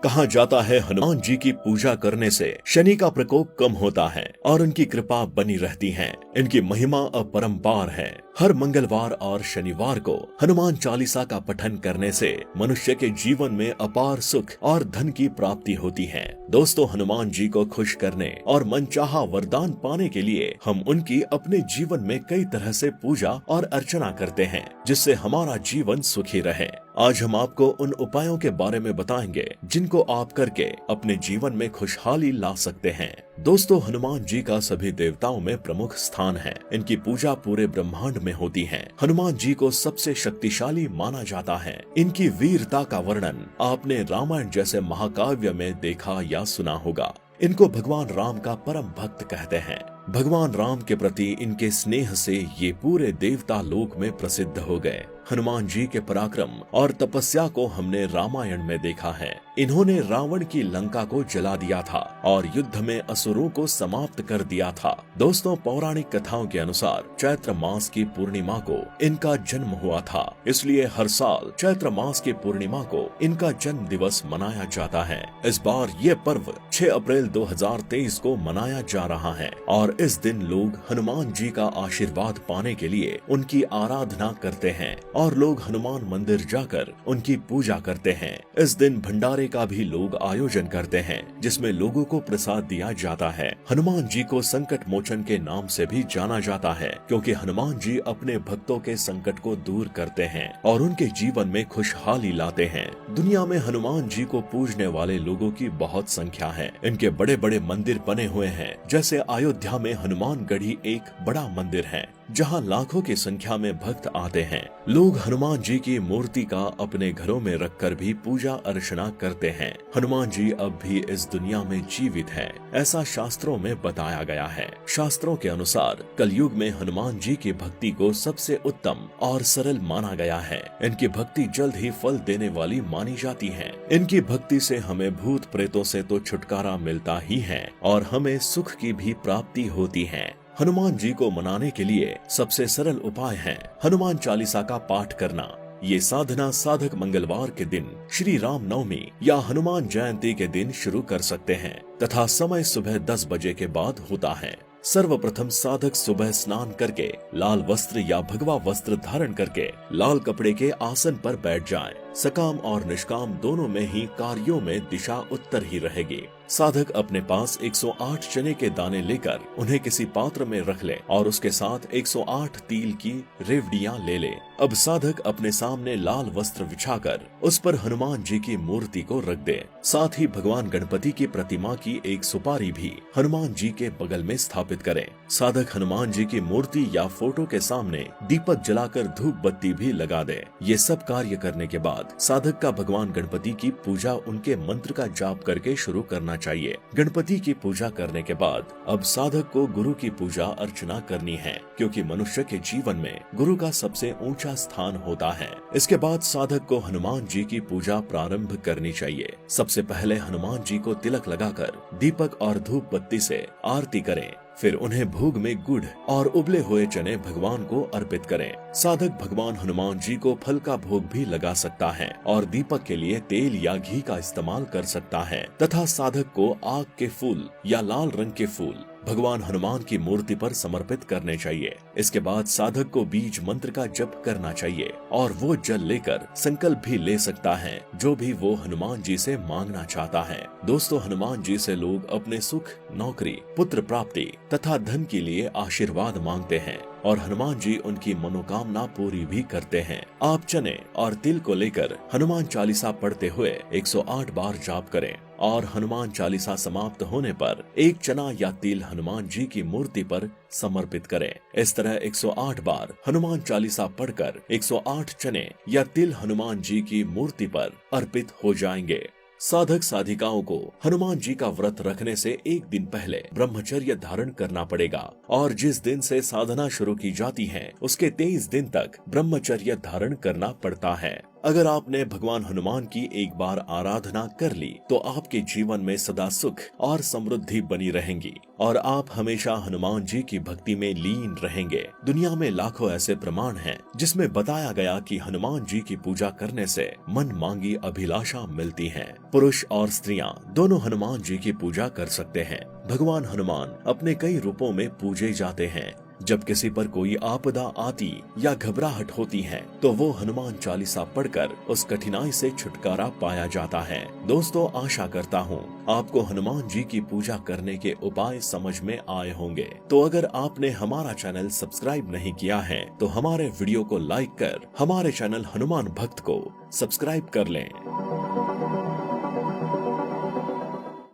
कहा जाता है हनुमान जी की पूजा करने से शनि का प्रकोप कम होता है और उनकी कृपा बनी रहती है। इनकी महिमा अपरंपार है। हर मंगलवार और शनिवार को हनुमान चालीसा का पठन करने से मनुष्य के जीवन में अपार सुख और धन की प्राप्ति होती है। दोस्तों, हनुमान जी को खुश करने और मनचाहा वरदान पाने के लिए हम उनकी अपने जीवन में कई तरह से पूजा और अर्चना करते हैं, जिससे हमारा जीवन सुखी रहे। आज हम आपको उन उपायों के बारे में बताएंगे जिनको आप करके अपने जीवन में खुशहाली ला सकते हैं। दोस्तों, हनुमान जी का सभी देवताओं में प्रमुख स्थान है। इनकी पूजा पूरे ब्रह्मांड में होती है। हनुमान जी को सबसे शक्तिशाली माना जाता है। इनकी वीरता का वर्णन आपने रामायण जैसे महाकाव्य में देखा या सुना होगा। इनको भगवान राम का परम भक्त कहते हैं। भगवान राम के प्रति इनके स्नेह से ये पूरे देवता लोक में प्रसिद्ध हो गए। हनुमान जी के पराक्रम और तपस्या को हमने रामायण में देखा है। इन्होंने रावण की लंका को जला दिया था और युद्ध में असुरों को समाप्त कर दिया था। दोस्तों, पौराणिक कथाओं के अनुसार चैत्र मास की पूर्णिमा को इनका जन्म हुआ था, इसलिए हर साल चैत्र मास की पूर्णिमा को इनका जन्म दिवस मनाया जाता है। इस बार ये पर्व 6 अप्रैल 2023 को मनाया जा रहा है और इस दिन लोग हनुमान जी का आशीर्वाद पाने के लिए उनकी आराधना करते हैं और लोग हनुमान मंदिर जाकर उनकी पूजा करते हैं। इस दिन भंडारे का भी लोग आयोजन करते हैं, जिसमें लोगों को प्रसाद दिया जाता है। हनुमान जी को संकट मोचन के नाम से भी जाना जाता है, क्योंकि हनुमान जी अपने भक्तों के संकट को दूर करते हैं और उनके जीवन में खुशहाली लाते हैं। दुनिया में हनुमान जी को पूजने वाले लोगों की बहुत संख्या है। इनके बड़े बड़े मंदिर बने हुए हैं। जैसे अयोध्या में हनुमानगढ़ी एक बड़ा मंदिर है, जहां लाखों की संख्या में भक्त आते हैं। लोग हनुमान जी की मूर्ति का अपने घरों में रखकर भी पूजा अर्चना करते हैं। हनुमान जी अब भी इस दुनिया में जीवित है, ऐसा शास्त्रों में बताया गया है। शास्त्रों के अनुसार कलयुग में हनुमान जी की भक्ति को सबसे उत्तम और सरल माना गया है। इनकी भक्ति जल्द ही फल देने वाली मानी जाती है। इनकी भक्ति से हमें भूत प्रेतों से तो छुटकारा मिलता ही है और हमें सुख की भी प्राप्ति होती है। हनुमान जी को मनाने के लिए सबसे सरल उपाय है हनुमान चालीसा का पाठ करना। ये साधना साधक मंगलवार के दिन, श्री राम नवमी या हनुमान जयंती के दिन शुरू कर सकते हैं तथा समय सुबह 10 बजे के बाद होता है। सर्वप्रथम साधक सुबह स्नान करके लाल वस्त्र या भगवा वस्त्र धारण करके लाल कपड़े के आसन पर बैठ जाएं। सकाम और निष्काम दोनों में ही कार्यों में दिशा उत्तर ही रहेगी। साधक अपने पास 108 चने के दाने लेकर उन्हें किसी पात्र में रख ले और उसके साथ 108 तिल की रेवड़ियां ले ले। अब साधक अपने सामने लाल वस्त्र बिछाकर उस पर हनुमान जी की मूर्ति को रख दे। साथ ही भगवान गणपति की प्रतिमा की एक सुपारी भी हनुमान जी के बगल में स्थापित करें। साधक हनुमान जी की मूर्ति या फोटो के सामने दीपक जलाकर धूप बत्ती भी लगा दे। ये सब कार्य करने के बाद साधक का भगवान गणपति की पूजा उनके मंत्र का जाप करके शुरू करना चाहिए। गणपति की पूजा करने के बाद अब साधक को गुरु की पूजा अर्चना करनी है, क्योंकि मनुष्य के जीवन में गुरु का सबसे ऊंचा स्थान होता है। इसके बाद साधक को हनुमान जी की पूजा प्रारंभ करनी चाहिए। सबसे पहले हनुमान जी को तिलक लगाकर दीपक और धूप बत्ती से आरती करें। फिर उन्हें भोग में गुड़ और उबले हुए चने भगवान को अर्पित करें। साधक भगवान हनुमान जी को फल का भोग भी लगा सकता है और दीपक के लिए तेल या घी का इस्तेमाल कर सकता है तथा साधक को आग के फूल या लाल रंग के फूल भगवान हनुमान की मूर्ति पर समर्पित करने चाहिए। इसके बाद साधक को बीज मंत्र का जप करना चाहिए और वो जल लेकर संकल्प भी ले सकता है जो भी वो हनुमान जी से मांगना चाहता है। दोस्तों, हनुमान जी से लोग अपने सुख, नौकरी, पुत्र प्राप्ति तथा धन के लिए आशीर्वाद मांगते हैं और हनुमान जी उनकी मनोकामना पूरी भी करते हैं। आप चने और तिल को लेकर हनुमान चालीसा पढ़ते हुए 108 बार जाप करें और हनुमान चालीसा समाप्त होने पर एक चना या तिल हनुमान जी की मूर्ति पर समर्पित करें। इस तरह 108 बार हनुमान चालीसा पढ़कर 108 चने या तिल हनुमान जी की मूर्ति पर अर्पित हो जाएंगे। साधक साधिकाओं को हनुमान जी का व्रत रखने से एक दिन पहले ब्रह्मचर्य धारण करना पड़ेगा और जिस दिन से साधना शुरू की जाती है उसके 23 दिन तक ब्रह्मचर्य धारण करना पड़ता है। अगर आपने भगवान हनुमान की एक बार आराधना कर ली तो आपके जीवन में सदा सुख और समृद्धि बनी रहेंगी और आप हमेशा हनुमान जी की भक्ति में लीन रहेंगे। दुनिया में लाखों ऐसे प्रमाण हैं जिसमें बताया गया कि हनुमान जी की पूजा करने से मन मांगी अभिलाषा मिलती है। पुरुष और स्त्रियां दोनों हनुमान जी की पूजा कर सकते हैं। भगवान हनुमान अपने कई रूपों में पूजे जाते हैं। जब किसी पर कोई आपदा आती या घबराहट होती है तो वो हनुमान चालीसा पढ़कर उस कठिनाई से छुटकारा पाया जाता है। दोस्तों, आशा करता हूँ आपको हनुमान जी की पूजा करने के उपाय समझ में आए होंगे। तो अगर आपने हमारा चैनल सब्सक्राइब नहीं किया है तो हमारे वीडियो को लाइक कर हमारे चैनल हनुमान भक्त को सब्सक्राइब कर लें।